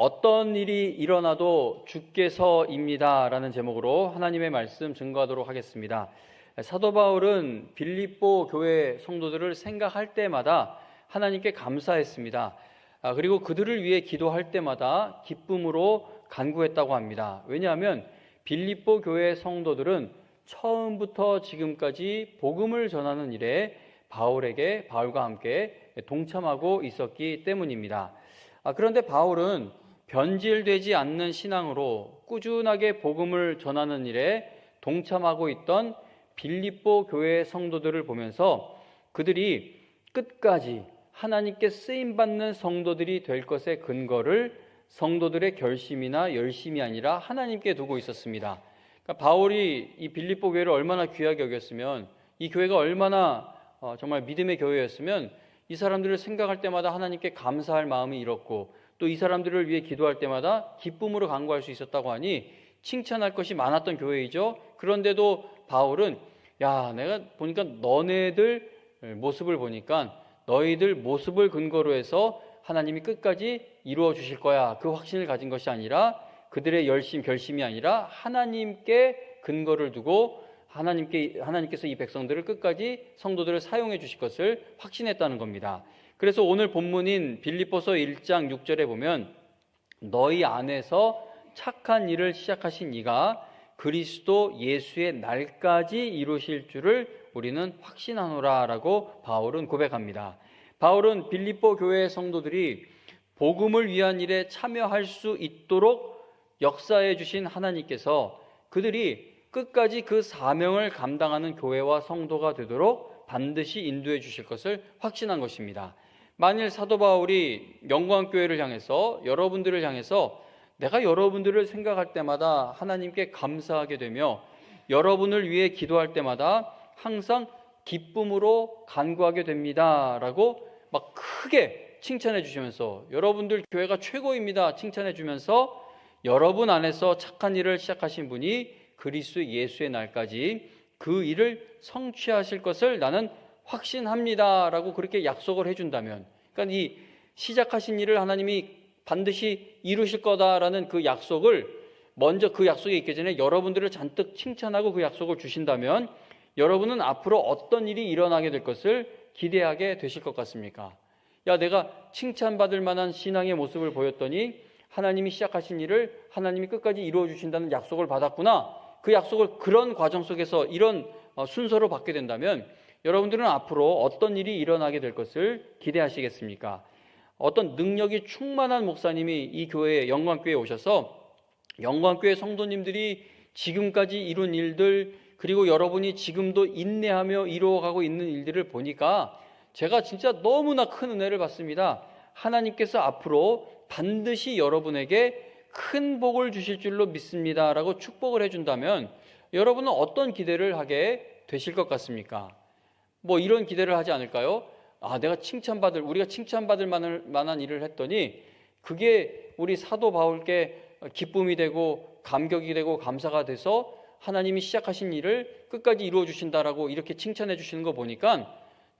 어떤 일이 일어나도 주께서입니다 라는 제목으로 하나님의 말씀 증거하도록 하겠습니다. 사도 바울은 빌립보 교회 성도들을 생각할 때마다 하나님께 감사했습니다. 그리고 그들을 위해 기도할 때마다 기쁨으로 간구했다고 합니다. 왜냐하면 빌립보 교회 성도들은 처음부터 지금까지 복음을 전하는 일에 바울과 함께 동참하고 있었기 때문입니다. 그런데 바울은 변질되지 않는 신앙으로 꾸준하게 복음을 전하는 일에 동참하고 있던 빌립보 교회 성도들을 보면서 그들이 끝까지 하나님께 쓰임받는 성도들이 될 것의 근거를 성도들의 결심이나 열심이 아니라 하나님께 두고 있었습니다. 그러니까 바울이 이 빌립보 교회를 얼마나 귀하게 여겼으면, 이 교회가 얼마나 정말 믿음의 교회였으면 이 사람들을 생각할 때마다 하나님께 감사할 마음이 일었고, 또 이 사람들을 위해 기도할 때마다 기쁨으로 간구할 수 있었다고 하니 칭찬할 것이 많았던 교회이죠. 그런데도 바울은 내가 보니까 너네들 모습을 보니까 너희들 모습을 근거로 해서 하나님이 끝까지 이루어 주실 거야, 그 확신을 가진 것이 아니라, 그들의 결심이 아니라 하나님께 근거를 두고 하나님께서 이 백성들을 끝까지 성도들을 사용해 주실 것을 확신했다는 겁니다. 그래서 오늘 본문인 빌립보서 1장 6절에 보면 너희 안에서 착한 일을 시작하신 이가 그리스도 예수의 날까지 이루실 줄을 우리는 확신하노라 라고 바울은 고백합니다. 바울은 빌립보 교회 성도들이 복음을 위한 일에 참여할 수 있도록 역사해 주신 하나님께서 그들이 끝까지 그 사명을 감당하는 교회와 성도가 되도록 반드시 인도해 주실 것을 확신한 것입니다. 만일 사도 바울이 영광교회를 향해서, 여러분들을 향해서 내가 여러분들을 생각할 때마다 하나님께 감사하게 되며 여러분을 위해 기도할 때마다 항상 기쁨으로 간구하게 됩니다 라고 막 크게 칭찬해 주시면서, 여러분들 교회가 최고입니다 칭찬해 주면서 여러분 안에서 착한 일을 시작하신 분이 그리스도 예수의 날까지 그 일을 성취하실 것을 나는 확신합니다 라고 그렇게 약속을 해준다면, 그러니까 이 시작하신 일을 하나님이 반드시 이루실 거다라는 그 약속을, 먼저 그 약속이 있기 전에 여러분들을 잔뜩 칭찬하고 그 약속을 주신다면 여러분은 앞으로 어떤 일이 일어나게 될 것을 기대하게 되실 것 같습니까? 내가 칭찬받을 만한 신앙의 모습을 보였더니 하나님이 시작하신 일을 하나님이 끝까지 이루어 주신다는 약속을 받았구나. 그 약속을 그런 과정 속에서 이런 순서로 받게 된다면 여러분들은 앞으로 어떤 일이 일어나게 될 것을 기대하시겠습니까? 어떤 능력이 충만한 목사님이 이 교회에, 영광교회에 오셔서 영광교회 성도님들이 지금까지 이룬 일들, 그리고 여러분이 지금도 인내하며 이루어가고 있는 일들을 보니까 제가 진짜 너무나 큰 은혜를 받습니다. 하나님께서 앞으로 반드시 여러분에게 큰 복을 주실 줄로 믿습니다 라고 축복을 해준다면 여러분은 어떤 기대를 하게 되실 것 같습니까? 이런 기대를 하지 않을까요? 우리가 칭찬받을 만한 일을 했더니 그게 우리 사도 바울께 기쁨이 되고 감격이 되고 감사가 돼서 하나님이 시작하신 일을 끝까지 이루어 주신다라고 이렇게 칭찬해 주시는 거 보니까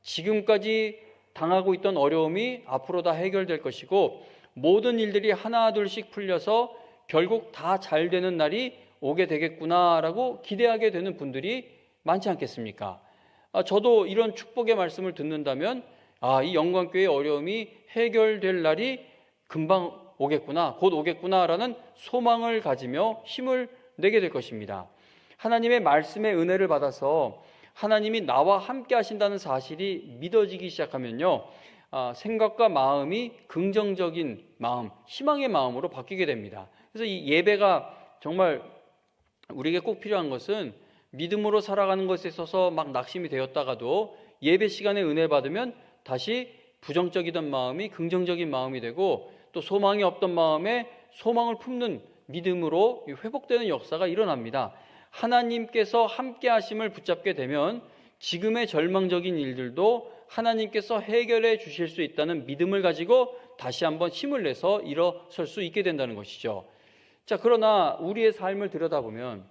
지금까지 당하고 있던 어려움이 앞으로 다 해결될 것이고 모든 일들이 하나 둘씩 풀려서 결국 다 잘 되는 날이 오게 되겠구나라고 기대하게 되는 분들이 많지 않겠습니까? 저도 이런 축복의 말씀을 듣는다면 이 영광교회의 어려움이 해결될 날이 금방 오겠구나, 곧 오겠구나라는 소망을 가지며 힘을 내게 될 것입니다. 하나님의 말씀의 은혜를 받아서 하나님이 나와 함께 하신다는 사실이 믿어지기 시작하면요, 생각과 마음이 긍정적인 마음, 희망의 마음으로 바뀌게 됩니다. 그래서 이 예배가 정말 우리에게 꼭 필요한 것은 믿음으로 살아가는 것에 있어서 막 낙심이 되었다가도 예배 시간에 은혜 받으면 다시 부정적이던 마음이 긍정적인 마음이 되고, 또 소망이 없던 마음에 소망을 품는 믿음으로 회복되는 역사가 일어납니다. 하나님께서 함께 하심을 붙잡게 되면 지금의 절망적인 일들도 하나님께서 해결해 주실 수 있다는 믿음을 가지고 다시 한번 힘을 내서 일어설 수 있게 된다는 것이죠. 그러나 우리의 삶을 들여다보면,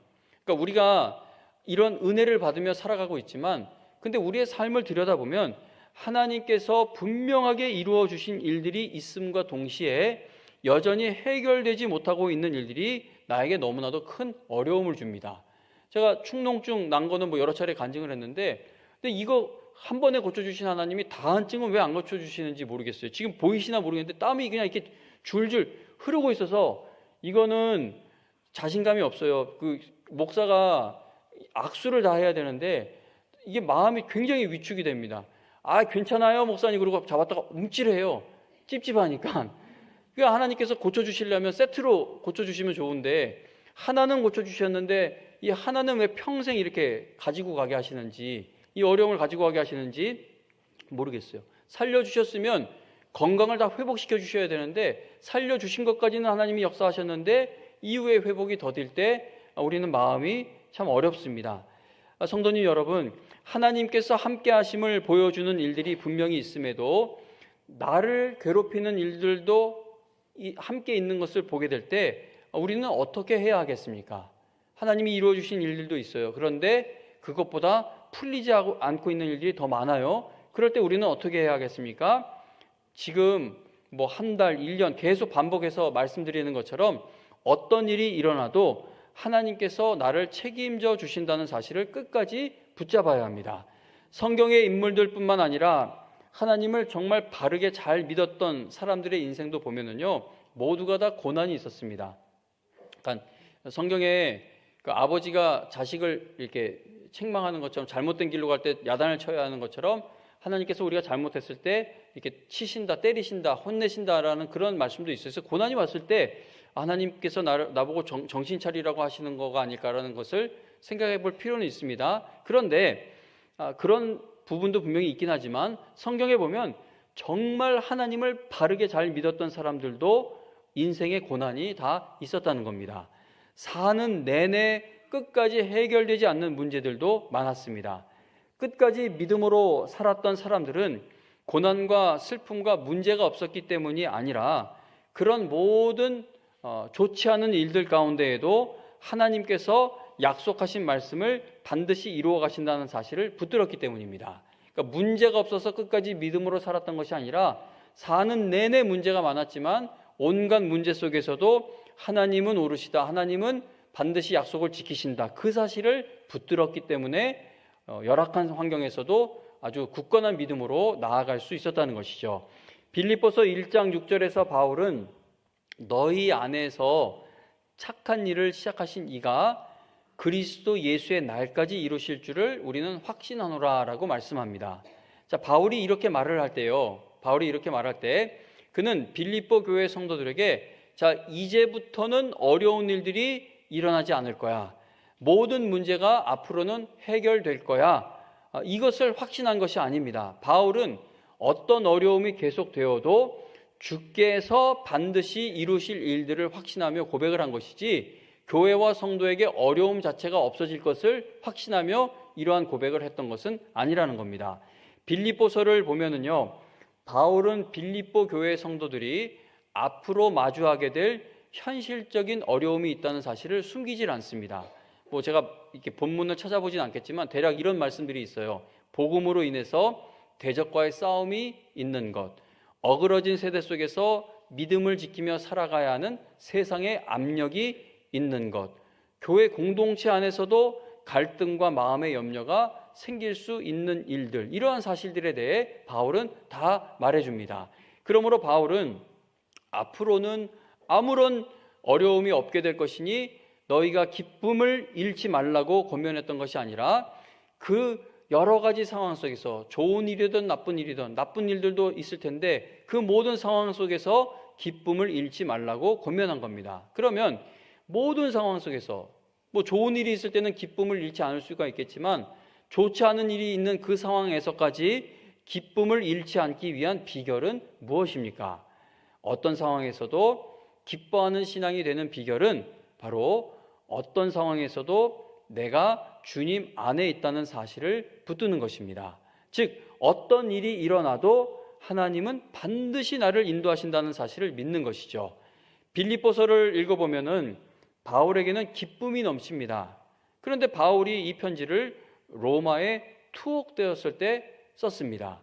그러니까 우리가 이런 은혜를 받으며 살아가고 있지만, 근데 우리의 삶을 들여다보면 하나님께서 분명하게 이루어 주신 일들이 있음과 동시에 여전히 해결되지 못하고 있는 일들이 나에게 너무나도 큰 어려움을 줍니다. 제가 축농증 난 거는 뭐 여러 차례 간증을 했는데, 근데 이거 한 번에 고쳐주신 하나님이 다한증은 왜 안 고쳐주시는지 모르겠어요. 지금 보이시나 모르겠는데 땀이 그냥 이렇게 줄줄 흐르고 있어서 이거는 자신감이 없어요. 그 목사가 악수를 다 해야 되는데 이게 마음이 굉장히 위축이 됩니다. 아, 괜찮아요 목사님, 그러고 잡았다가 움찔해요. 찝찝하니까. 그러니까 하나님께서 고쳐주시려면 세트로 고쳐주시면 좋은데, 하나는 고쳐주셨는데 이 하나는 왜 평생 이렇게 가지고 가게 하시는지, 이 어려움을 가지고 가게 하시는지 모르겠어요. 살려주셨으면 건강을 다 회복시켜 주셔야 되는데, 살려주신 것까지는 하나님이 역사하셨는데 이후에 회복이 더딜 때 우리는 마음이 참 어렵습니다. 성도님 여러분, 하나님께서 함께 하심을 보여주는 일들이 분명히 있음에도 나를 괴롭히는 일들도 함께 있는 것을 보게 될 때 우리는 어떻게 해야 하겠습니까? 하나님이 이루어 주신 일들도 있어요. 그런데 그것보다 풀리지 않고 있는 일들이 더 많아요. 그럴 때 우리는 어떻게 해야 하겠습니까? 지금 뭐 한 달, 1년 계속 반복해서 말씀드리는 것처럼 어떤 일이 일어나도 하나님께서 나를 책임져 주신다는 사실을 끝까지 붙잡아야 합니다. 성경의 인물들뿐만 아니라 하나님을 정말 바르게 잘 믿었던 사람들의 인생도 보면은요, 모두가 다 고난이 있었습니다. 그러니까 성경에 그 아버지가 자식을 이렇게 책망하는 것처럼, 잘못된 길로 갈 때 야단을 쳐야 하는 것처럼 하나님께서 우리가 잘못했을 때 이렇게 치신다, 때리신다, 혼내신다라는 그런 말씀도 있어요. 그래서 고난이 왔을 때 하나님께서 나보고 정신 차리라고 하시는 거가 아닐까라는 것을 생각해 볼 필요는 있습니다. 그런데 그런 부분도 분명히 있긴 하지만 성경에 보면 정말 하나님을 바르게 잘 믿었던 사람들도 인생의 고난이 다 있었다는 겁니다. 사는 내내 끝까지 해결되지 않는 문제들도 많았습니다. 끝까지 믿음으로 살았던 사람들은 고난과 슬픔과 문제가 없었기 때문이 아니라 그런 모든 좋지 않은 일들 가운데에도 하나님께서 약속하신 말씀을 반드시 이루어 가신다는 사실을 붙들었기 때문입니다. 그러니까 문제가 없어서 끝까지 믿음으로 살았던 것이 아니라 사는 내내 문제가 많았지만 온갖 문제 속에서도 하나님은 오르시다, 하나님은 반드시 약속을 지키신다, 그 사실을 붙들었기 때문에 열악한 환경에서도 아주 굳건한 믿음으로 나아갈 수 있었다는 것이죠. 빌립보서 1장 6절에서 바울은 너희 안에서 착한 일을 시작하신 이가 그리스도 예수의 날까지 이루실 줄을 우리는 확신하노라 라고 말씀합니다. 자, 바울이 이렇게 말을 할 때 그는 빌립보 교회 성도들에게 자, 이제부터는 어려운 일들이 일어나지 않을 거야. 모든 문제가 앞으로는 해결될 거야. 이것을 확신한 것이 아닙니다. 바울은 어떤 어려움이 계속되어도 주께서 반드시 이루실 일들을 확신하며 고백을 한 것이지, 교회와 성도에게 어려움 자체가 없어질 것을 확신하며 이러한 고백을 했던 것은 아니라는 겁니다. 빌립보서를 보면은요, 바울은 빌립보 교회 성도들이 앞으로 마주하게 될 현실적인 어려움이 있다는 사실을 숨기질 않습니다. 뭐 제가 이렇게 본문을 찾아보진 않겠지만 대략 이런 말씀들이 있어요. 복음으로 인해서 대적과의 싸움이 있는 것, 어그러진 세대 속에서 믿음을 지키며 살아가야 하는 세상의 압력이 있는 것, 교회 공동체 안에서도 갈등과 마음의 염려가 생길 수 있는 일들, 이러한 사실들에 대해 바울은 다 말해줍니다. 그러므로 바울은 앞으로는 아무런 어려움이 없게 될 것이니 너희가 기쁨을 잃지 말라고 권면했던 것이 아니라 그 여러 가지 상황 속에서 좋은 일이든 나쁜 일이든, 나쁜 일들도 있을 텐데 그 모든 상황 속에서 기쁨을 잃지 말라고 권면한 겁니다. 그러면 모든 상황 속에서 뭐 좋은 일이 있을 때는 기쁨을 잃지 않을 수가 있겠지만 좋지 않은 일이 있는 그 상황에서까지 기쁨을 잃지 않기 위한 비결은 무엇입니까? 어떤 상황에서도 기뻐하는 신앙이 되는 비결은 바로 어떤 상황에서도 내가 주님 안에 있다는 사실을 붙드는 것입니다. 즉 어떤 일이 일어나도 하나님은 반드시 나를 인도하신다는 사실을 믿는 것이죠. 빌립보서를 읽어보면은 바울에게는 기쁨이 넘칩니다. 그런데 바울이 이 편지를 로마에 투옥되었을 때 썼습니다.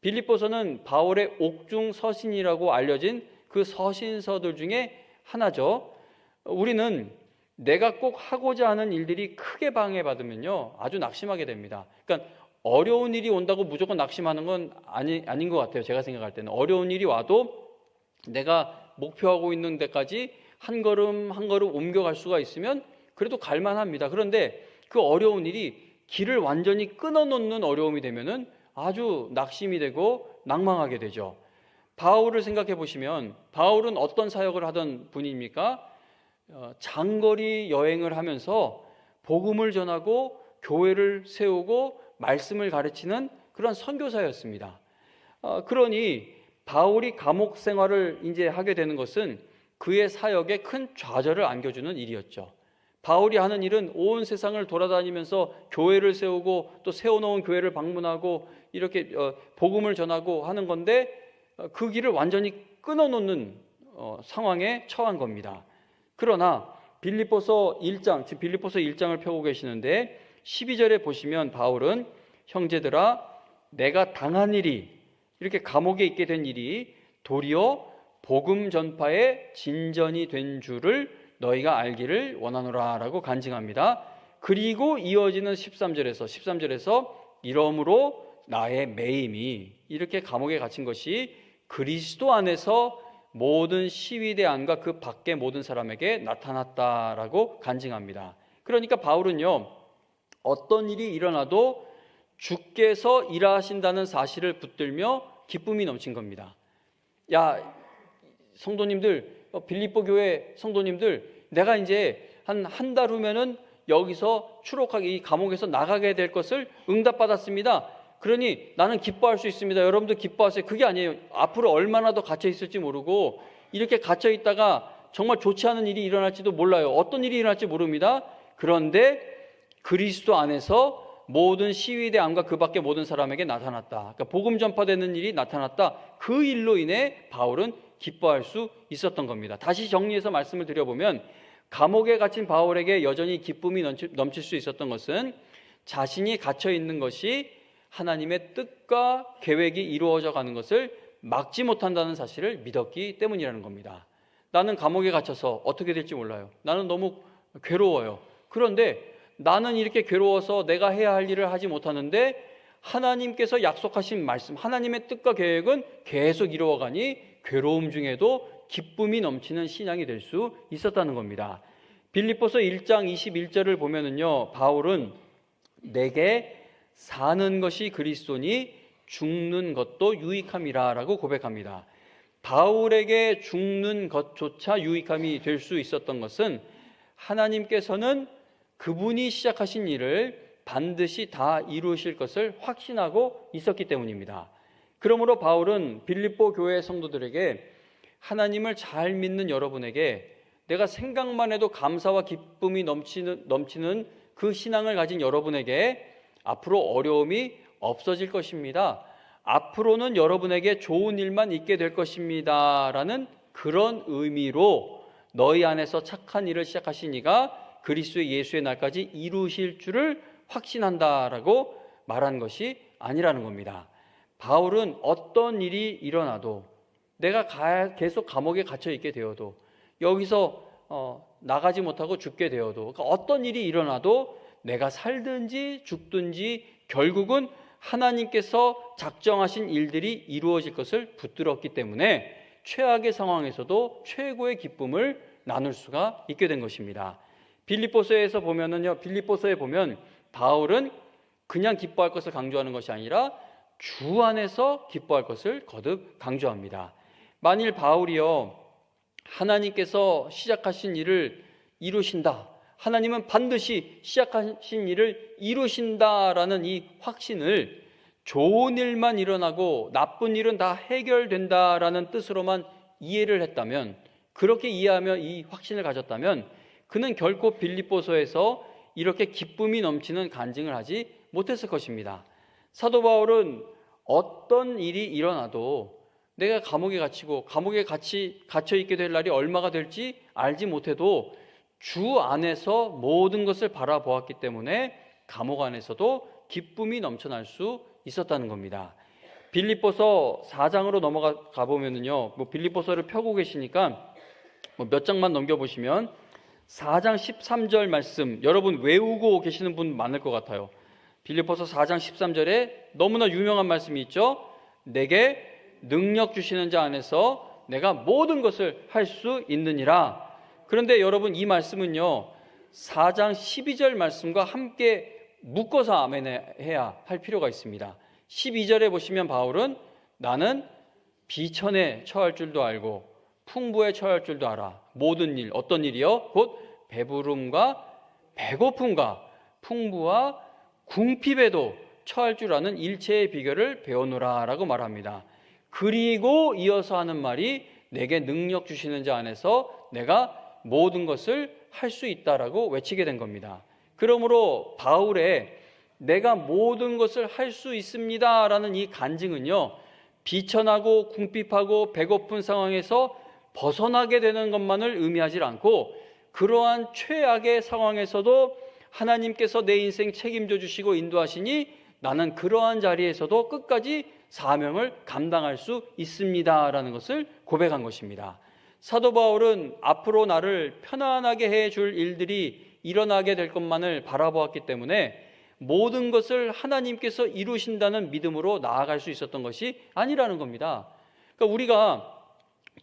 빌립보서는 바울의 옥중 서신이라고 알려진 그 서신서들 중에 하나죠. 우리는 내가 꼭 하고자 하는 일들이 크게 방해받으면요, 아주 낙심하게 됩니다. 그러니까 어려운 일이 온다고 무조건 낙심하는 건 아닌 것 같아요. 제가 생각할 때는 어려운 일이 와도 내가 목표하고 있는 데까지 한 걸음 한 걸음 옮겨갈 수가 있으면 그래도 갈만합니다. 그런데 그 어려운 일이 길을 완전히 끊어놓는 어려움이 되면은 아주 낙심이 되고 낭망하게 되죠. 바울을 생각해 보시면 바울은 어떤 사역을 하던 분입니까? 장거리 여행을 하면서 복음을 전하고 교회를 세우고 말씀을 가르치는 그런 선교사였습니다. 그러니 바울이 감옥 생활을 이제 하게 되는 것은 그의 사역에 큰 좌절을 안겨주는 일이었죠. 바울이 하는 일은 온 세상을 돌아다니면서 교회를 세우고 또 세워놓은 교회를 방문하고 이렇게 복음을 전하고 하는 건데 그 길을 완전히 끊어놓는 상황에 처한 겁니다. 그러나 빌립보서 1장, 지금 빌립보서 1장을 펴고 계시는데 12절에 보시면 바울은 형제들아 내가 당한 일이 이렇게 감옥에 있게 된 일이 도리어 복음 전파의 진전이 된 줄을 너희가 알기를 원하노라 라고 간증합니다. 그리고 이어지는 13절에서 이러므로 나의 매임이 이렇게 감옥에 갇힌 것이 그리스도 안에서 모든 시위대 안과 그 밖의 모든 사람에게 나타났다라고 간증합니다. 그러니까 바울은요, 어떤 일이 일어나도 주께서 일하신다는 사실을 붙들며 기쁨이 넘친 겁니다. 야, 성도님들, 빌립보 교회 성도님들, 내가 이제 한 달 후면은 여기서 추록하게 이 감옥에서 나가게 될 것을 응답받았습니다. 그러니 나는 기뻐할 수 있습니다. 여러분도 기뻐하세요. 그게 아니에요. 앞으로 얼마나 더 갇혀 있을지 모르고 이렇게 갇혀 있다가 정말 좋지 않은 일이 일어날지도 몰라요. 어떤 일이 일어날지 모릅니다. 그런데 그리스도 안에서 모든 시위대 안과 그 밖의 모든 사람에게 나타났다. 그러니까 복음 전파되는 일이 나타났다. 그 일로 인해 바울은 기뻐할 수 있었던 겁니다. 다시 정리해서 말씀을 드려보면 감옥에 갇힌 바울에게 여전히 기쁨이 넘칠 수 있었던 것은 자신이 갇혀 있는 것이 하나님의 뜻과 계획이 이루어져 가는 것을 막지 못한다는 사실을 믿었기 때문이라는 겁니다. 나는 감옥에 갇혀서 어떻게 될지 몰라요. 나는 너무 괴로워요. 그런데 나는 이렇게 괴로워서 내가 해야 할 일을 하지 못하는데 하나님께서 약속하신 말씀, 하나님의 뜻과 계획은 계속 이루어가니 괴로움 중에도 기쁨이 넘치는 신앙이 될 수 있었다는 겁니다. 빌립보서 1장 21절을 보면은요, 바울은 내게 사는 것이 그리스도니 죽는 것도 유익함이라 라고 고백합니다. 바울에게 죽는 것조차 유익함이 될 수 있었던 것은 하나님께서는 그분이 시작하신 일을 반드시 다 이루실 것을 확신하고 있었기 때문입니다. 그러므로 바울은 빌립보 교회 성도들에게 하나님을 잘 믿는 여러분에게 내가 생각만 해도 감사와 기쁨이 넘치는 그 신앙을 가진 여러분에게 앞으로 어려움이 없어질 것입니다. 앞으로는 여러분에게 좋은 일만 있게 될 것입니다. 라는 그런 의미로 너희 안에서 착한 일을 시작하신 이가 그리스도의 예수의 날까지 이루실 줄을 확신한다라고 말한 것이 아니라는 겁니다. 바울은 어떤 일이 일어나도 내가 계속 감옥에 갇혀 있게 되어도 여기서 나가지 못하고 죽게 되어도 그러니까 어떤 일이 일어나도 내가 살든지 죽든지 결국은 하나님께서 작정하신 일들이 이루어질 것을 붙들었기 때문에 최악의 상황에서도 최고의 기쁨을 나눌 수가 있게 된 것입니다. 빌립보서에 보면 바울은 그냥 기뻐할 것을 강조하는 것이 아니라 주 안에서 기뻐할 것을 거듭 강조합니다. 만일 바울이요, 하나님께서 시작하신 일을 이루신다, 하나님은 반드시 시작하신 일을 이루신다라는 이 확신을 좋은 일만 일어나고 나쁜 일은 다 해결된다라는 뜻으로만 이해를 했다면, 그렇게 이해하며 이 확신을 가졌다면 그는 결코 빌립보서에서 이렇게 기쁨이 넘치는 간증을 하지 못했을 것입니다. 사도 바울은 어떤 일이 일어나도 내가 감옥에 갇히고 감옥에 갇혀 있게 될 날이 얼마가 될지 알지 못해도 주 안에서 모든 것을 바라보았기 때문에 감옥 안에서도 기쁨이 넘쳐날 수 있었다는 겁니다. 빌립보서 4장으로 넘어가 보면은요, 빌립보서를 펴고 계시니까 몇 장만 넘겨보시면 4장 13절 말씀, 여러분 외우고 계시는 분 많을 것 같아요. 빌립보서 4장 13절에 너무나 유명한 말씀이 있죠. 내게 능력 주시는 자 안에서 내가 모든 것을 할 수 있느니라. 그런데 여러분 이 말씀은요, 4장 12절 말씀과 함께 묶어서 아멘해야 할 필요가 있습니다. 12절에 보시면 바울은 나는 비천에 처할 줄도 알고 풍부에 처할 줄도 알아. 모든 일, 어떤 일이요? 곧 배부름과 배고픔과 풍부와 궁핍에도 처할 줄 아는 일체의 비결을 배우노라 라고 말합니다. 그리고 이어서 하는 말이 내게 능력 주시는 자 안에서 내가 모든 것을 할 수 있다라고 외치게 된 겁니다. 그러므로 바울의 내가 모든 것을 할 수 있습니다 라는 이 간증은요, 비천하고 궁핍하고 배고픈 상황에서 벗어나게 되는 것만을 의미하지 않고 그러한 최악의 상황에서도 하나님께서 내 인생 책임져 주시고 인도하시니 나는 그러한 자리에서도 끝까지 사명을 감당할 수 있습니다라는 것을 고백한 것입니다. 사도 바울은 앞으로 나를 편안하게 해줄 일들이 일어나게 될 것만을 바라보았기 때문에 모든 것을 하나님께서 이루신다는 믿음으로 나아갈 수 있었던 것이 아니라는 겁니다. 그러니까 우리가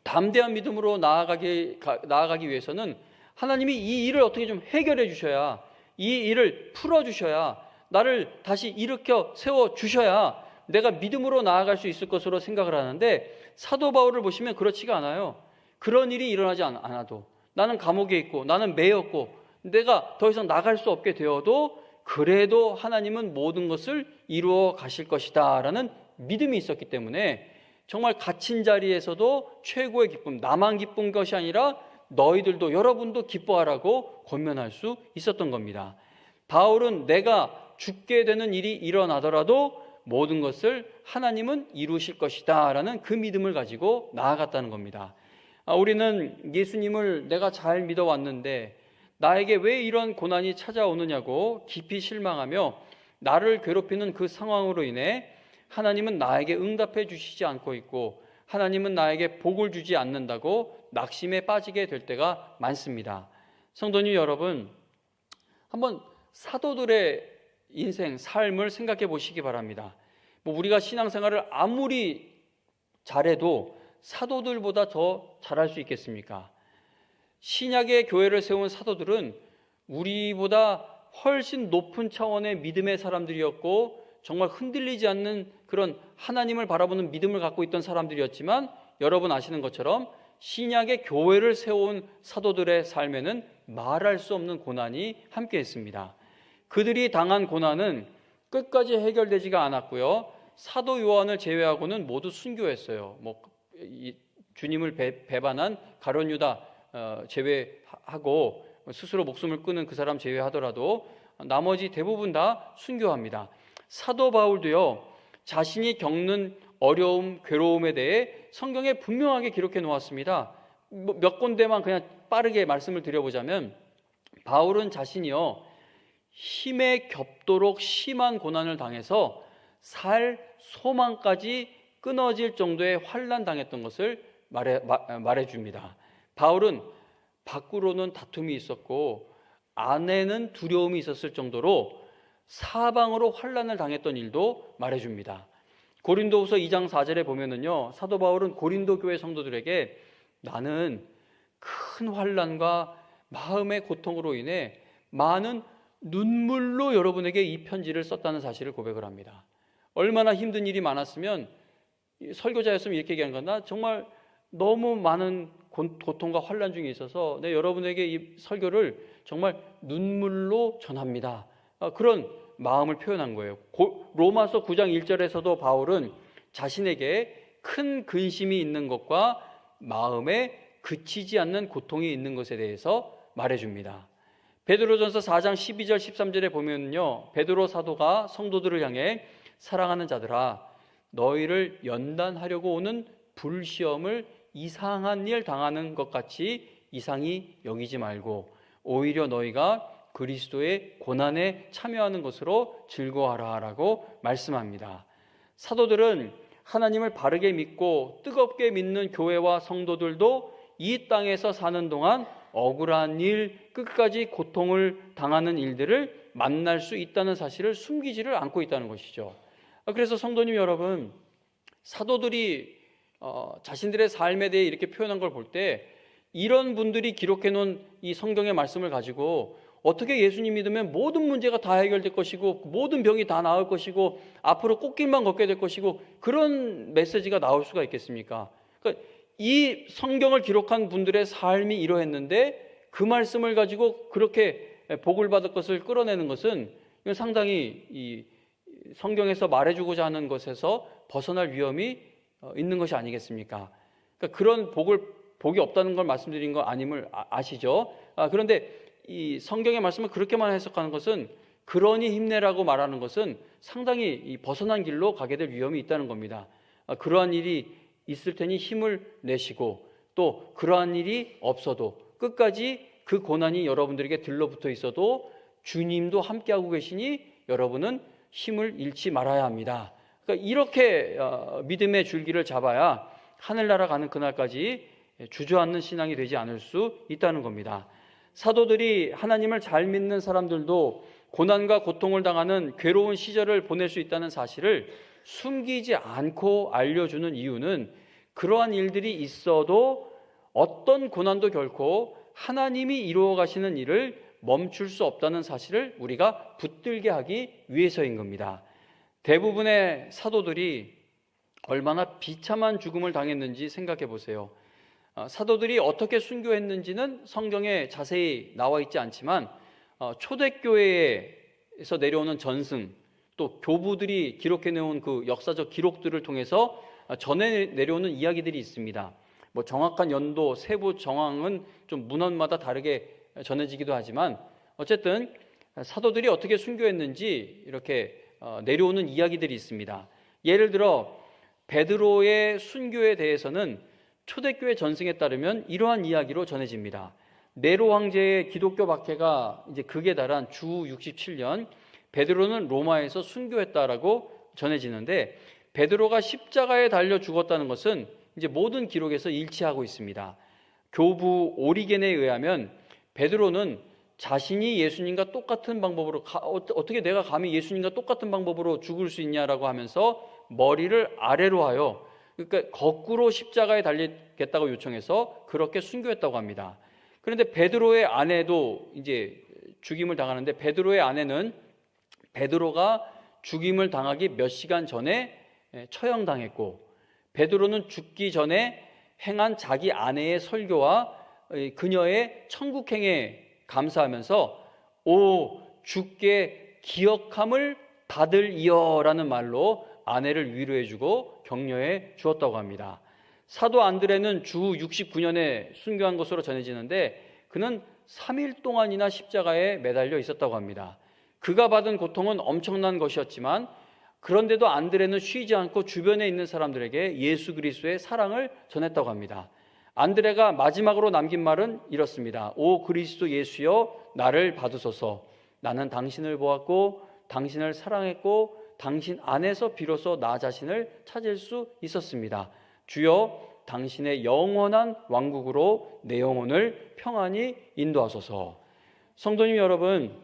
담대한 믿음으로 나아가기 위해서는 하나님이 이 일을 어떻게 좀 해결해 주셔야, 이 일을 풀어 주셔야, 나를 다시 일으켜 세워 주셔야 내가 믿음으로 나아갈 수 있을 것으로 생각을 하는데, 사도 바울을 보시면 그렇지가 않아요. 그런 일이 일어나지 않아도, 나는 감옥에 있고 나는 매였고 내가 더 이상 나갈 수 없게 되어도 그래도 하나님은 모든 것을 이루어 가실 것이다 라는 믿음이 있었기 때문에 정말 갇힌 자리에서도 최고의 기쁨, 나만 기쁜 것이 아니라 너희들도, 여러분도 기뻐하라고 권면할 수 있었던 겁니다. 바울은 내가 죽게 되는 일이 일어나더라도 모든 것을 하나님은 이루실 것이다 라는 그 믿음을 가지고 나아갔다는 겁니다. 우리는 예수님을 내가 잘 믿어왔는데 나에게 왜 이런 고난이 찾아오느냐고 깊이 실망하며 나를 괴롭히는 그 상황으로 인해 하나님은 나에게 응답해 주시지 않고 있고 하나님은 나에게 복을 주지 않는다고 낙심에 빠지게 될 때가 많습니다. 성도님 여러분, 한번 사도들의 인생, 삶을 생각해 보시기 바랍니다. 우리가 신앙생활을 아무리 잘해도 사도들보다 더 잘할 수 있겠습니까? 신약의 교회를 세운 사도들은 우리보다 훨씬 높은 차원의 믿음의 사람들이었고 정말 흔들리지 않는 그런 하나님을 바라보는 믿음을 갖고 있던 사람들이었지만, 여러분 아시는 것처럼 신약의 교회를 세운 사도들의 삶에는 말할 수 없는 고난이 함께했습니다. 그들이 당한 고난은 끝까지 해결되지가 않았고요, 사도 요한을 제외하고는 모두 순교했어요. 주님을 배반한 가룟 유다 제외하고 스스로 목숨을 끊은 그 사람 제외하더라도 나머지 대부분 다 순교합니다. 사도 바울도요, 자신이 겪는 어려움, 괴로움에 대해 성경에 분명하게 기록해 놓았습니다. 몇 군데만 그냥 빠르게 말씀을 드려보자면, 바울은 자신이요, 힘에 겹도록 심한 고난을 당해서 살 소망까지 끊어질 정도의 환난 당했던 것을 말해줍니다. 바울은 밖으로는 다툼이 있었고 안에는 두려움이 있었을 정도로 사방으로 환난을 당했던 일도 말해줍니다. 고린도후서 2장 4절에 보면은요, 사도 바울은 고린도 교회 성도들에게 나는 큰 환난과 마음의 고통으로 인해 많은 눈물로 여러분에게 이 편지를 썼다는 사실을 고백을 합니다. 얼마나 힘든 일이 많았으면 설교자였으면 이렇게 얘기하는 거나, 정말 너무 많은 고통과 환난 중에 있어서 여러분에게 이 설교를 정말 눈물로 전합니다. 그런 마음을 표현한 거예요. 로마서 9장 1절에서도 바울은 자신에게 큰 근심이 있는 것과 마음에 그치지 않는 고통이 있는 것에 대해서 말해줍니다. 베드로전서 4장 12절 13절에 보면요, 베드로 사도가 성도들을 향해 사랑하는 자들아, 너희를 연단하려고 오는 불시험을 이상한 일 당하는 것 같이 이상히 여기지 말고 오히려 너희가 그리스도의 고난에 참여하는 것으로 즐거워하라 라고 말씀합니다. 사도들은 하나님을 바르게 믿고 뜨겁게 믿는 교회와 성도들도 이 땅에서 사는 동안 억울한 일, 끝까지 고통을 당하는 일들을 만날 수 있다는 사실을 숨기지를 않고 있다는 것이죠. 그래서 성도님 여러분, 사도들이 자신들의 삶에 대해 이렇게 표현한 걸 볼 때 이런 분들이 기록해 놓은 이 성경의 말씀을 가지고 어떻게 예수님 믿으면 모든 문제가 다 해결될 것이고 모든 병이 다 나을 것이고 앞으로 꽃길만 걷게 될 것이고 그런 메시지가 나올 수가 있겠습니까? 그러니까 이 성경을 기록한 분들의 삶이 이러했는데 그 말씀을 가지고 그렇게 복을 받을 것을 끌어내는 것은 이건 상당히 이 성경에서 말해주고자 하는 것에서 벗어날 위험이 있는 것이 아니겠습니까? 그러니까 그런 복이 없다는 걸 말씀드린 거 아님을 아시죠? 그런데 이 성경의 말씀을 그렇게만 해석하는 것은 그러니 힘내라고 말하는 것은 상당히 이 벗어난 길로 가게 될 위험이 있다는 겁니다. 그러한 일이 있을 테니 힘을 내시고 또 그러한 일이 없어도 끝까지 그 고난이 여러분들에게 들러붙어 있어도 주님도 함께하고 계시니 여러분은 힘을 잃지 말아야 합니다. 그러니까 이렇게 믿음의 줄기를 잡아야 하늘나라 가는 그날까지 주저앉는 신앙이 되지 않을 수 있다는 겁니다. 사도들이 하나님을 잘 믿는 사람들도 고난과 고통을 당하는 괴로운 시절을 보낼 수 있다는 사실을 숨기지 않고 알려주는 이유는 그러한 일들이 있어도 어떤 고난도 결코 하나님이 이루어 가시는 일을 멈출 수 없다는 사실을 우리가 붙들게 하기 위해서인 겁니다. 대부분의 사도들이 얼마나 비참한 죽음을 당했는지 생각해 보세요. 사도들이 어떻게 순교했는지는 성경에 자세히 나와 있지 않지만 초대교회에서 내려오는 전승 또 교부들이 기록해 놓은 그 역사적 기록들을 통해서 전해 내려오는 이야기들이 있습니다. 뭐 정확한 연도, 세부 정황은 좀 문헌마다 다르게 전해지기도 하지만 어쨌든 사도들이 어떻게 순교했는지 이렇게 내려오는 이야기들이 있습니다. 예를 들어 베드로의 순교에 대해서는 초대교회 전승에 따르면 이러한 이야기로 전해집니다. 네로 황제의 기독교 박해가 이제 극에 달한 주 67년 베드로는 로마에서 순교했다라고 전해지는데 베드로가 십자가에 달려 죽었다는 것은 이제 모든 기록에서 일치하고 있습니다. 교부 오리겐에 의하면 베드로는 자신이 예수님과 똑같은 방법으로 어떻게 내가 감히 예수님과 똑같은 방법으로 죽을 수 있냐라고 하면서 머리를 아래로 하여 그러니까 거꾸로 십자가에 달리겠다고 요청해서 그렇게 순교했다고 합니다. 그런데 베드로의 아내도 이제 죽임을 당하는데 베드로의 아내는 베드로가 죽임을 당하기 몇 시간 전에 처형당했고 베드로는 죽기 전에 행한 자기 아내의 설교와 그녀의 천국행에 감사하면서 오 주께 기억함을 받을이여라는 말로 아내를 위로해주고 격려해 주었다고 합니다. 사도 안드레는 주 69년에 순교한 것으로 전해지는데 그는 3일 동안이나 십자가에 매달려 있었다고 합니다. 그가 받은 고통은 엄청난 것이었지만 그런데도 안드레는 쉬지 않고 주변에 있는 사람들에게 예수 그리스도의 사랑을 전했다고 합니다. 안드레가 마지막으로 남긴 말은 이렇습니다. 오 그리스도 예수여 나를 받으소서. 나는 당신을 보았고 당신을 사랑했고 당신 안에서 비로소 나 자신을 찾을 수 있었습니다. 주여 당신의 영원한 왕국으로 내 영혼을 평안히 인도하소서. 성도님 여러분,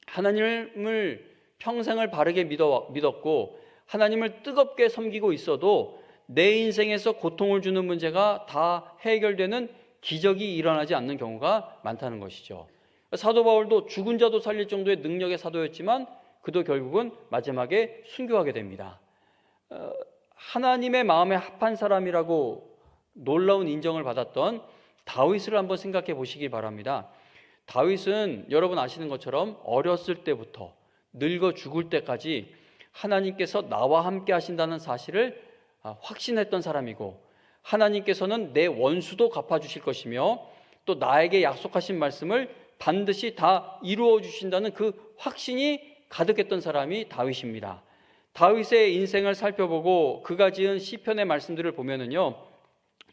하나님을 평생을 바르게 믿었고 하나님을 뜨겁게 섬기고 있어도 내 인생에서 고통을 주는 문제가 다 해결되는 기적이 일어나지 않는 경우가 많다는 것이죠. 사도 바울도 죽은 자도 살릴 정도의 능력의 사도였지만 그도 결국은 마지막에 순교하게 됩니다. 하나님의 마음에 합한 사람이라고 놀라운 인정을 받았던 다윗을 한번 생각해 보시기 바랍니다. 다윗은 여러분 아시는 것처럼 어렸을 때부터 늙어 죽을 때까지 하나님께서 나와 함께 하신다는 사실을 확신했던 사람이고 하나님께서는 내 원수도 갚아주실 것이며 또 나에게 약속하신 말씀을 반드시 다 이루어 주신다는 그 확신이 가득했던 사람이 다윗입니다. 다윗의 인생을 살펴보고 그가 지은 시편의 말씀들을 보면은요,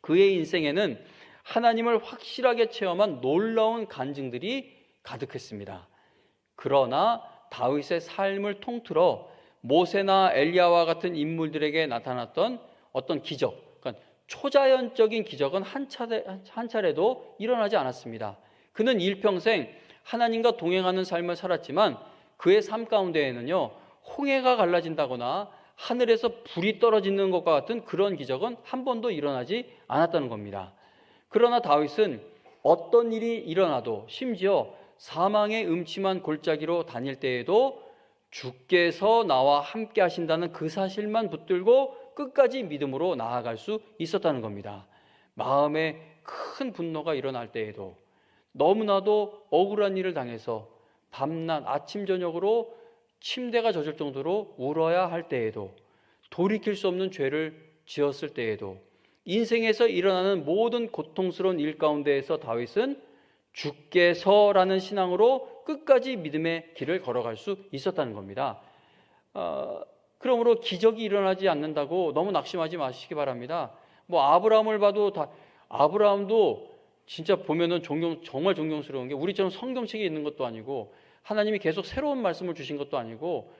그의 인생에는 하나님을 확실하게 체험한 놀라운 간증들이 가득했습니다. 그러나 다윗의 삶을 통틀어 모세나 엘리야와 같은 인물들에게 나타났던 어떤 기적, 그러니까 초자연적인 기적은 한 차례도 일어나지 않았습니다. 그는 일평생 하나님과 동행하는 삶을 살았지만 그의 삶 가운데에는요, 홍해가 갈라진다거나 하늘에서 불이 떨어지는 것과 같은 그런 기적은 한 번도 일어나지 않았다는 겁니다. 그러나 다윗은 어떤 일이 일어나도, 심지어 사망의 음침한 골짜기로 다닐 때에도 주께서 나와 함께 하신다는 그 사실만 붙들고 끝까지 믿음으로 나아갈 수 있었다는 겁니다. 마음에 큰 분노가 일어날 때에도, 너무나도 억울한 일을 당해서 밤낮 아침 저녁으로 침대가 젖을 정도로 울어야 할 때에도, 돌이킬 수 없는 죄를 지었을 때에도, 인생에서 일어나는 모든 고통스러운 일 가운데에서 다윗은 주께서라는 신앙으로 끝까지 믿음의 길을 걸어갈 수 있었다는 겁니다. 그러므로 기적이 일어나지 않는다고 너무 낙심하지 마시기 바랍니다. 뭐 아브라함을 봐도 아브라함도 진짜 보면은 정말 존경스러운 게, 우리처럼 성경책에 있는 것도 아니고 하나님이 계속 새로운 말씀을 주신 것도 아니고,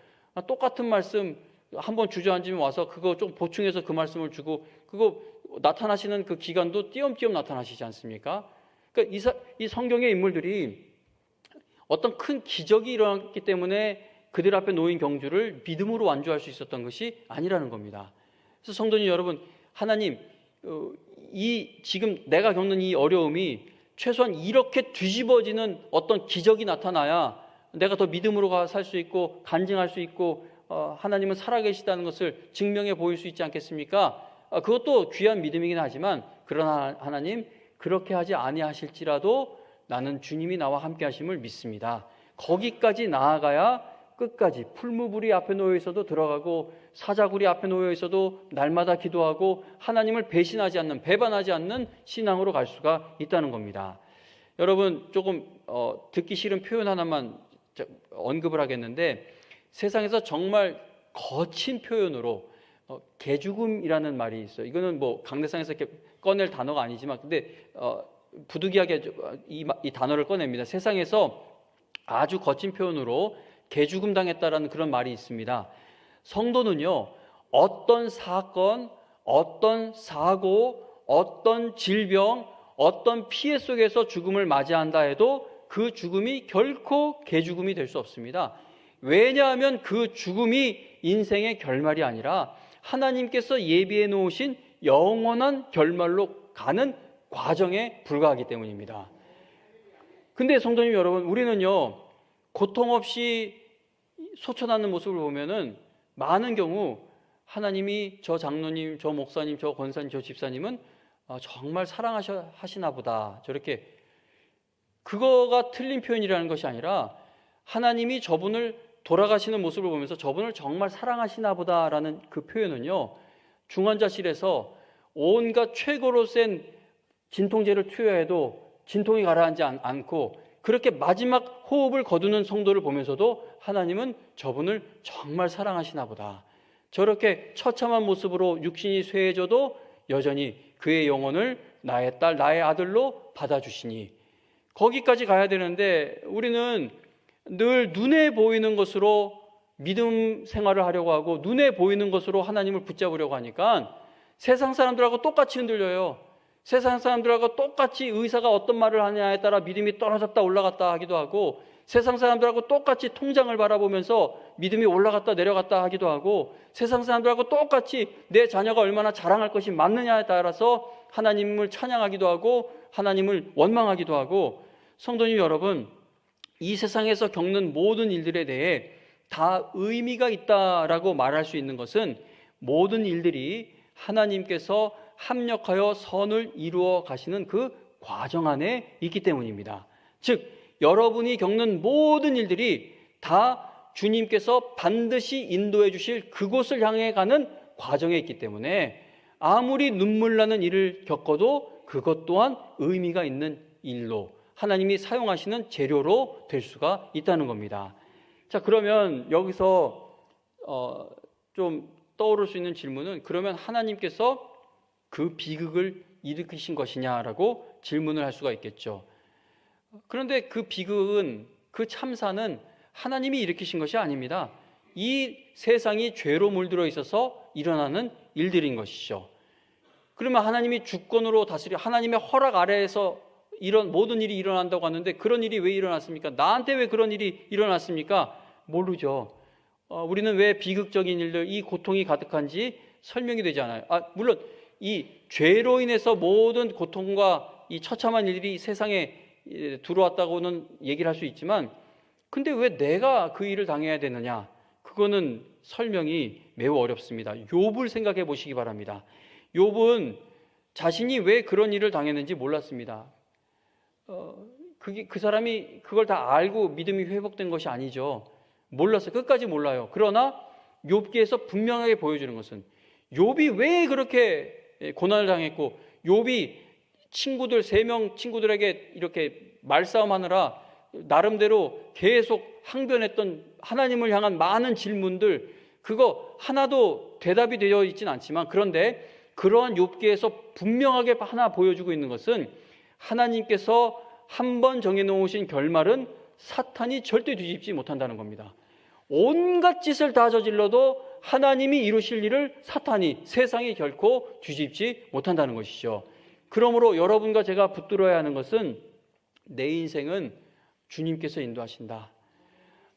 똑같은 말씀 한번 주저앉으면 와서 그거 좀 보충해서 그 말씀을 주고, 그거 나타나시는 그 기간도 띄엄띄엄 나타나시지 않습니까? 그러니까 이 성경의 인물들이 어떤 큰 기적이 일어났기 때문에 그들 앞에 놓인 경주를 믿음으로 완주할 수 있었던 것이 아니라는 겁니다. 그래서 성도님 여러분, 하나님, 지금 내가 겪는 이 어려움이 최소한 이렇게 뒤집어지는 어떤 기적이 나타나야 내가 더 믿음으로 살 수 있고 간증할 수 있고 하나님은 살아계시다는 것을 증명해 보일 수 있지 않겠습니까? 그것도 귀한 믿음이긴 하지만, 그러나 하나님, 그렇게 하지 아니하실지라도 나는 주님이 나와 함께 하심을 믿습니다. 거기까지 나아가야 끝까지 풀무불이 앞에 놓여 있어도 들어가고 사자굴이 앞에 놓여 있어도 날마다 기도하고 하나님을 배신하지 않는, 배반하지 않는 신앙으로 갈 수가 있다는 겁니다. 여러분, 조금 듣기 싫은 표현 하나만 언급을 하겠는데, 세상에서 정말 거친 표현으로 개죽음이라는 말이 있어요. 이거는 뭐 강대상에서 이렇게 꺼낼 단어가 아니지만, 근데 부득이하게 이 단어를 꺼냅니다. 세상에서 아주 거친 표현으로 개죽음 당했다라는 그런 말이 있습니다. 성도는요, 어떤 사건, 어떤 사고, 어떤 질병, 어떤 피해 속에서 죽음을 맞이한다 해도 그 죽음이 결코 개죽음이 될 수 없습니다. 왜냐하면 그 죽음이 인생의 결말이 아니라 하나님께서 예비해 놓으신 영원한 결말로 가는 과정에 불과하기 때문입니다. 근데 성도님 여러분, 우리는요, 고통 없이 소천하는 모습을 보면은 많은 경우 하나님이 저 장로님, 저 목사님, 저 권사님, 저 집사님은 정말 사랑하시나 보다, 저렇게, 그거가 틀린 표현이라는 것이 아니라 하나님이 저분을 돌아가시는 모습을 보면서 저분을 정말 사랑하시나 보다라는 그 표현은요, 중환자실에서 온갖 최고로 센 진통제를 투여해도 진통이 가라앉지 않고 그렇게 마지막 호흡을 거두는 성도를 보면서도 하나님은 저분을 정말 사랑하시나 보다, 저렇게 처참한 모습으로 육신이 쇠해져도 여전히 그의 영혼을 나의 딸, 나의 아들로 받아주시니, 거기까지 가야 되는데 우리는 늘 눈에 보이는 것으로 믿음 생활을 하려고 하고 눈에 보이는 것으로 하나님을 붙잡으려고 하니까 세상 사람들하고 똑같이 흔들려요. 세상 사람들하고 똑같이 의사가 어떤 말을 하냐에 따라 믿음이 떨어졌다 올라갔다 하기도 하고, 세상 사람들하고 똑같이 통장을 바라보면서 믿음이 올라갔다 내려갔다 하기도 하고, 세상 사람들하고 똑같이 내 자녀가 얼마나 자랑할 것이 맞느냐에 따라서 하나님을 찬양하기도 하고 하나님을 원망하기도 하고, 성도님 여러분, 이 세상에서 겪는 모든 일들에 대해 다 의미가 있다라고 말할 수 있는 것은 모든 일들이 하나님께서 합력하여 선을 이루어 가시는 그 과정 안에 있기 때문입니다. 즉, 여러분이 겪는 모든 일들이 다 주님께서 반드시 인도해 주실 그곳을 향해 가는 과정에 있기 때문에 아무리 눈물 나는 일을 겪어도 그것 또한 의미가 있는 일로, 하나님이 사용하시는 재료로 될 수가 있다는 겁니다. 자, 그러면 여기서 좀 떠오를 수 있는 질문은, 그러면 하나님께서 그 비극을 일으키신 것이냐라고 질문을 할 수가 있겠죠. 그런데 그 비극은, 그 참사는 하나님이 일으키신 것이 아닙니다. 이 세상이 죄로 물들어 있어서 일어나는 일들인 것이죠. 그러면 하나님이 주권으로 다스려 하나님의 허락 아래에서 이런 모든 일이 일어난다고 하는데 그런 일이 왜 일어났습니까? 나한테 왜 그런 일이 일어났습니까? 모르죠. 우리는 왜 비극적인 일들, 이 고통이 가득한지 설명이 되지 않아요. 물론 이 죄로 인해서 모든 고통과 이 처참한 일들이 세상에 들어왔다고는 얘기를 할 수 있지만, 근데 왜 내가 그 일을 당해야 되느냐? 그거는 설명이 매우 어렵습니다. 욥을 생각해 보시기 바랍니다. 욥은 자신이 왜 그런 일을 당했는지 몰랐습니다. 그 사람이 그걸 다 알고 믿음이 회복된 것이 아니죠. 몰랐어요. 끝까지 몰라요. 그러나 욥기에서 분명하게 보여주는 것은 욥이 왜 그렇게 고난을 당했고, 욥이 친구들 3명 친구들에게 이렇게 말싸움하느라 나름대로 계속 항변했던 하나님을 향한 많은 질문들, 그거 하나도 대답이 되어 있지는 않지만, 그런데 그러한 욥기에서 분명하게 하나 보여주고 있는 것은 하나님께서 한번 정해놓으신 결말은 사탄이 절대 뒤집지 못한다는 겁니다. 온갖 짓을 다 저질러도 하나님이 이루실 일을 사탄이, 세상이 결코 뒤집지 못한다는 것이죠. 그러므로 여러분과 제가 붙들어야 하는 것은 내 인생은 주님께서 인도하신다.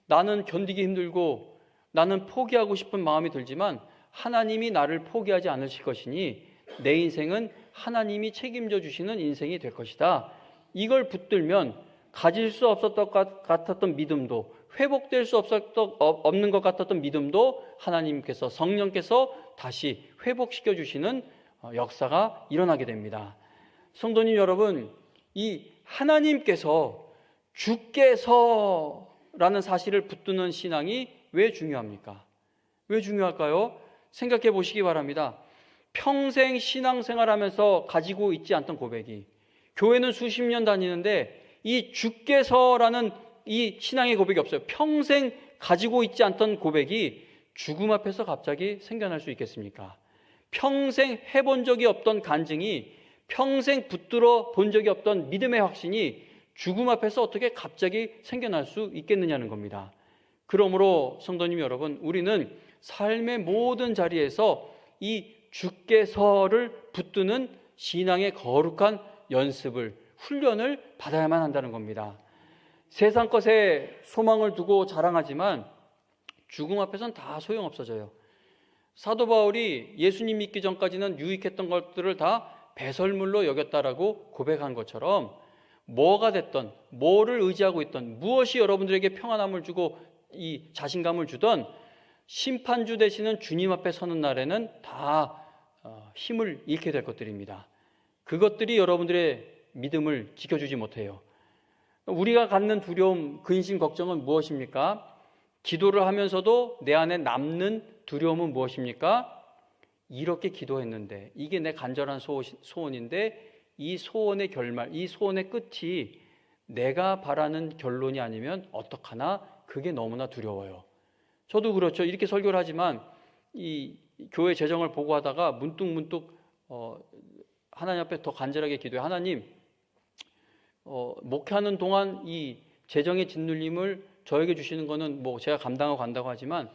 나는 견디기 힘들고 나는 포기하고 싶은 마음이 들지만 하나님이 나를 포기하지 않으실 것이니 내 인생은 하나님이 책임져 주시는 인생이 될 것이다. 이걸 붙들면 가질 수 없었던 것 같았던 믿음도, 회복될 수 없는 것 같았던 믿음도 하나님께서, 성령께서 다시 회복시켜 주시는 역사가 일어나게 됩니다. 성도님 여러분, 이 하나님께서, 주께서라는 사실을 붙드는 신앙이 왜 중요합니까? 왜 중요할까요? 생각해 보시기 바랍니다. 평생 신앙생활하면서 가지고 있지 않던 고백이, 교회는 수십 년 다니는데 이 주께서라는 이 신앙의 고백이 없어요. 평생 가지고 있지 않던 고백이 죽음 앞에서 갑자기 생겨날 수 있겠습니까? 평생 해본 적이 없던 간증이, 평생 붙들어 본 적이 없던 믿음의 확신이 죽음 앞에서 어떻게 갑자기 생겨날 수 있겠느냐는 겁니다. 그러므로 성도님 여러분, 우리는 삶의 모든 자리에서 이 주께서를 붙드는 신앙의 거룩한 연습을, 훈련을 받아야만 한다는 겁니다. 세상 것에 소망을 두고 자랑하지만 죽음 앞에서는 다 소용없어져요. 사도 바울이 예수님 믿기 전까지는 유익했던 것들을 다 배설물로 여겼다라고 고백한 것처럼, 뭐가 됐던, 뭐를 의지하고 있던, 무엇이 여러분들에게 평안함을 주고 이 자신감을 주던, 심판주 되시는 주님 앞에 서는 날에는 다 힘을 잃게 될 것들입니다. 그것들이 여러분들의 믿음을 지켜주지 못해요. 우리가 갖는 두려움, 근심, 걱정은 무엇입니까? 기도를 하면서도 내 안에 남는 두려움은 무엇입니까? 이렇게 기도했는데, 이게 내 간절한 소원인데 이 소원의 결말, 이 소원의 끝이 내가 바라는 결론이 아니면 어떡하나, 그게 너무나 두려워요. 저도 그렇죠. 이렇게 설교를 하지만 이 교회 재정을 보고하다가 문득 하나님 앞에 더 간절하게 기도해. 하나님, 목회하는 동안 이 재정의 짓눌림을 저에게 주시는 거는 뭐 제가 감당하고 간다고 하지만,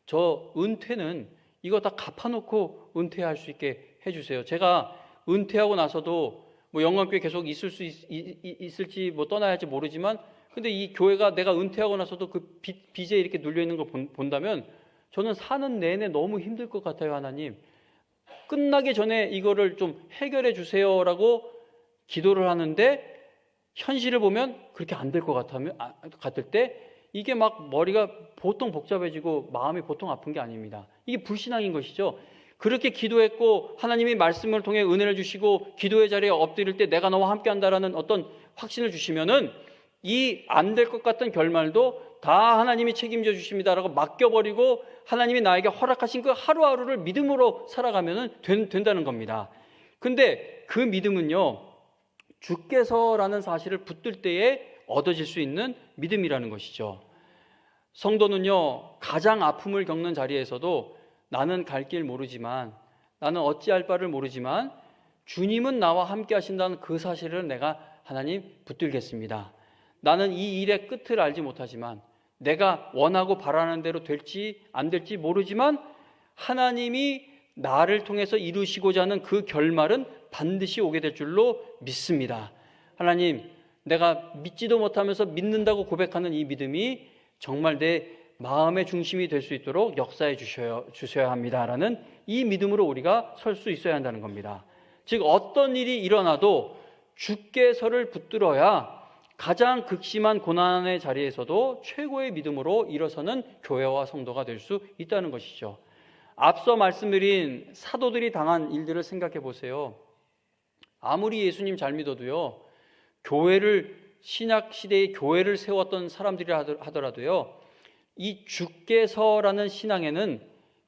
저 은퇴는 이거 다 갚아놓고 은퇴할 수 있게 해주세요. 제가 은퇴하고 나서도 뭐 영광교회 계속 있을지 뭐 떠나야 할지 모르지만, 근데 이 교회가 내가 은퇴하고 나서도 그 빚에 이렇게 눌려있는 걸 본다면 저는 사는 내내 너무 힘들 것 같아요. 하나님, 끝나기 전에 이거를 좀 해결해 주세요라고 기도를 하는데, 현실을 보면 그렇게 안 될 것 같을 때 이게 막 머리가 보통 복잡해지고 마음이 보통 아픈 게 아닙니다. 이게 불신앙인 것이죠. 그렇게 기도했고 하나님이 말씀을 통해 은혜를 주시고 기도의 자리에 엎드릴 때 내가 너와 함께 한다라는 어떤 확신을 주시면은 이 안 될 것 같은 결말도 다 하나님이 책임져 주십니다라고 맡겨버리고 하나님이 나에게 허락하신 그 하루하루를 믿음으로 살아가면 된다는 겁니다. 근데 그 믿음은요, 주께서라는 사실을 붙들 때에 얻어질 수 있는 믿음이라는 것이죠. 성도는요, 가장 아픔을 겪는 자리에서도 나는 갈 길 모르지만, 나는 어찌할 바를 모르지만 주님은 나와 함께 하신다는 그 사실을 내가 하나님 붙들겠습니다. 나는 이 일의 끝을 알지 못하지만, 내가 원하고 바라는 대로 될지 안 될지 모르지만 하나님이 나를 통해서 이루시고자 하는 그 결말은 반드시 오게 될 줄로 믿습니다. 하나님, 내가 믿지도 못하면서 믿는다고 고백하는 이 믿음이 정말 내 마음의 중심이 될 수 있도록 역사해 주셔야 합니다라는 이 믿음으로 우리가 설 수 있어야 한다는 겁니다. 즉 어떤 일이 일어나도 주께서를 붙들어야 가장 극심한 고난의 자리에서도 최고의 믿음으로 일어서는 교회와 성도가 될 수 있다는 것이죠. 앞서 말씀드린 사도들이 당한 일들을 생각해 보세요. 아무리 예수님 잘 믿어도요, 신약 시대의 교회를 세웠던 사람들이 하더라도요, 이 주께서라는 신앙에는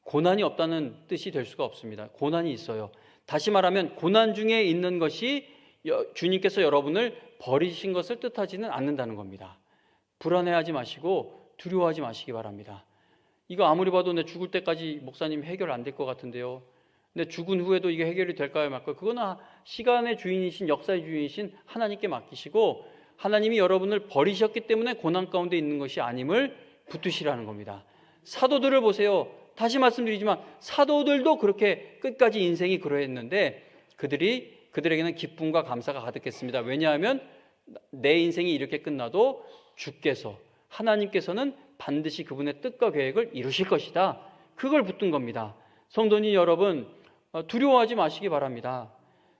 고난이 없다는 뜻이 될 수가 없습니다. 고난이 있어요. 다시 말하면 고난 중에 있는 것이 주님께서 여러분을 버리신 것을 뜻하지는 않는다는 겁니다. 불안해하지 마시고 두려워하지 마시기 바랍니다. 이거 아무리 봐도 내 죽을 때까지 목사님 해결 안 될 것 같은데요, 근데 죽은 후에도 이게 해결이 될까요 말까요? 그거는 시간의 주인이신, 역사의 주인이신 하나님께 맡기시고, 하나님이 여러분을 버리셨기 때문에 고난 가운데 있는 것이 아님을 붙드시라는 겁니다. 사도들을 보세요. 다시 말씀드리지만 사도들도 그렇게 끝까지 인생이 그러했는데 그들에게는 기쁨과 감사가 가득했습니다. 왜냐하면 내 인생이 이렇게 끝나도 주께서, 하나님께서는 반드시 그분의 뜻과 계획을 이루실 것이다. 그걸 붙든 겁니다. 성도님 여러분, 두려워하지 마시기 바랍니다.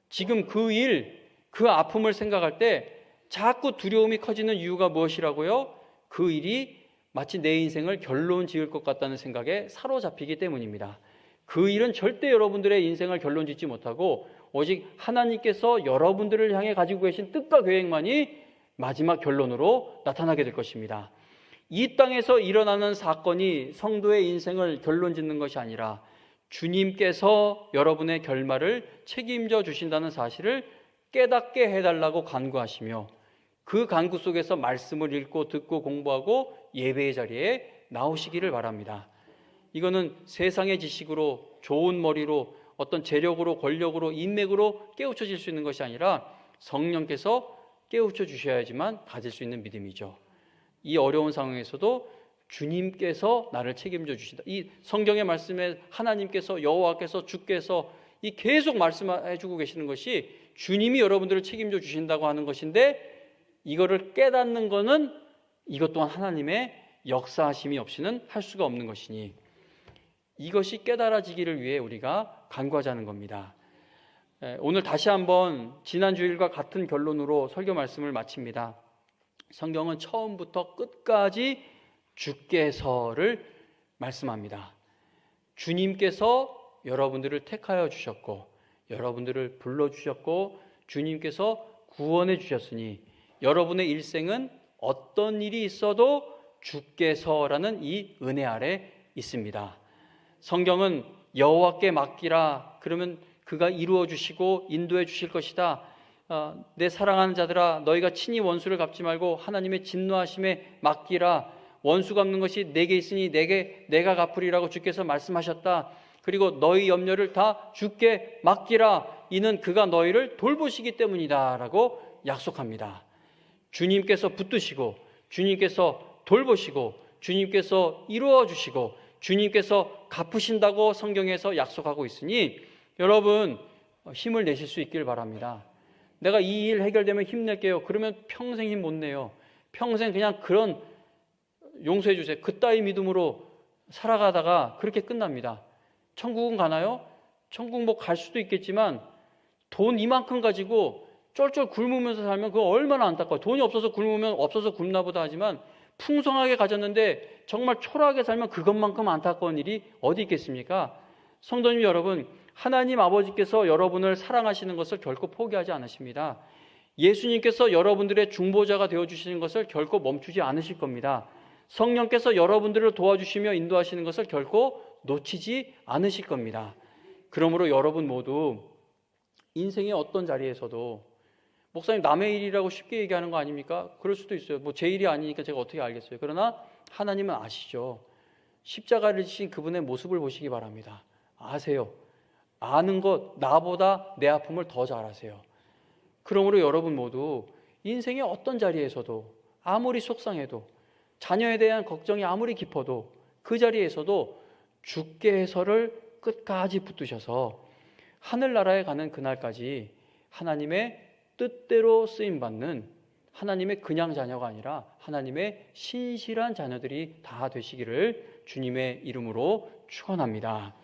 지금 그 아픔을 생각할 때 자꾸 두려움이 커지는 이유가 무엇이라고요? 그 일이 마치 내 인생을 결론 지을 것 같다는 생각에 사로잡히기 때문입니다. 그 일은 절대 여러분들의 인생을 결론 짓지 못하고 오직 하나님께서 여러분들을 향해 가지고 계신 뜻과 계획만이 마지막 결론으로 나타나게 될 것입니다. 이 땅에서 일어나는 사건이 성도의 인생을 결론 짓는 것이 아니라 주님께서 여러분의 결말을 책임져 주신다는 사실을 깨닫게 해달라고 간구하시며, 그 간구 속에서 말씀을 읽고 듣고 공부하고 예배의 자리에 나오시기를 바랍니다. 이거는 세상의 지식으로, 좋은 머리로, 어떤 재력으로, 권력으로, 인맥으로 깨우쳐질 수 있는 것이 아니라 성령께서 깨우쳐 주셔야지만 가질 수 있는 믿음이죠. 이 어려운 상황에서도 주님께서 나를 책임져 주신다. 이 성경의 말씀에 하나님께서, 여호와께서, 주께서 이 계속 말씀해 주고 계시는 것이 주님이 여러분들을 책임져 주신다고 하는 것인데, 이거를 깨닫는 것은 이것 또한 하나님의 역사하심이 없이는 할 수가 없는 것이니, 이것이 깨달아지기를 위해 우리가 간구하자는 겁니다. 오늘 다시 한번 지난 주일과 같은 결론으로 설교 말씀을 마칩니다. 성경은 처음부터 끝까지 주께서를 말씀합니다. 주님께서 여러분들을 택하여 주셨고, 여러분들을 불러주셨고, 주님께서 구원해 주셨으니 여러분의 일생은 어떤 일이 있어도 주께서라는 이 은혜 아래 있습니다. 성경은 여호와께 맡기라, 그러면 그가 이루어 주시고 인도해 주실 것이다. 내 사랑하는 자들아, 너희가 친히 원수를 갚지 말고 하나님의 진노하심에 맡기라. 원수 갚는 것이 내게 있으니 내가 갚으리라고 주께서 말씀하셨다. 그리고 너희 염려를 다 주께 맡기라. 이는 그가 너희를 돌보시기 때문이다 라고 약속합니다. 주님께서 붙드시고, 주님께서 돌보시고, 주님께서 이루어 주시고, 주님께서 갚으신다고 성경에서 약속하고 있으니 여러분 힘을 내실 수 있길 바랍니다. 내가 이 일 해결되면 힘낼게요. 그러면 평생 힘 못 내요. 평생 그냥 그런, 용서해 주세요, 그따위 믿음으로 살아가다가 그렇게 끝납니다. 천국은 가나요? 천국 뭐 갈 수도 있겠지만 돈 이만큼 가지고 쫄쫄 굶으면서 살면 그거 얼마나 안타까워요. 돈이 없어서 굶으면 없어서 굶나 보다 하지만 풍성하게 가졌는데 정말 초라하게 살면 그것만큼 안타까운 일이 어디 있겠습니까? 성도님 여러분, 하나님 아버지께서 여러분을 사랑하시는 것을 결코 포기하지 않으십니다. 예수님께서 여러분들의 중보자가 되어주시는 것을 결코 멈추지 않으실 겁니다. 성령께서 여러분들을 도와주시며 인도하시는 것을 결코 놓치지 않으실 겁니다. 그러므로 여러분 모두 인생의 어떤 자리에서도, 목사님 남의 일이라고 쉽게 얘기하는 거 아닙니까? 그럴 수도 있어요. 뭐 제 일이 아니니까 제가 어떻게 알겠어요. 그러나 하나님은 아시죠. 십자가를 지신 그분의 모습을 보시기 바랍니다. 아세요. 아는 것, 나보다 내 아픔을 더 잘 아세요. 그러므로 여러분 모두 인생의 어떤 자리에서도 아무리 속상해도 자녀에 대한 걱정이 아무리 깊어도 그 자리에서도 주께서를 끝까지 붙드셔서 하늘나라에 가는 그날까지 하나님의 뜻대로 쓰임받는 하나님의 그냥 자녀가 아니라 하나님의 신실한 자녀들이 다 되시기를 주님의 이름으로 축원합니다.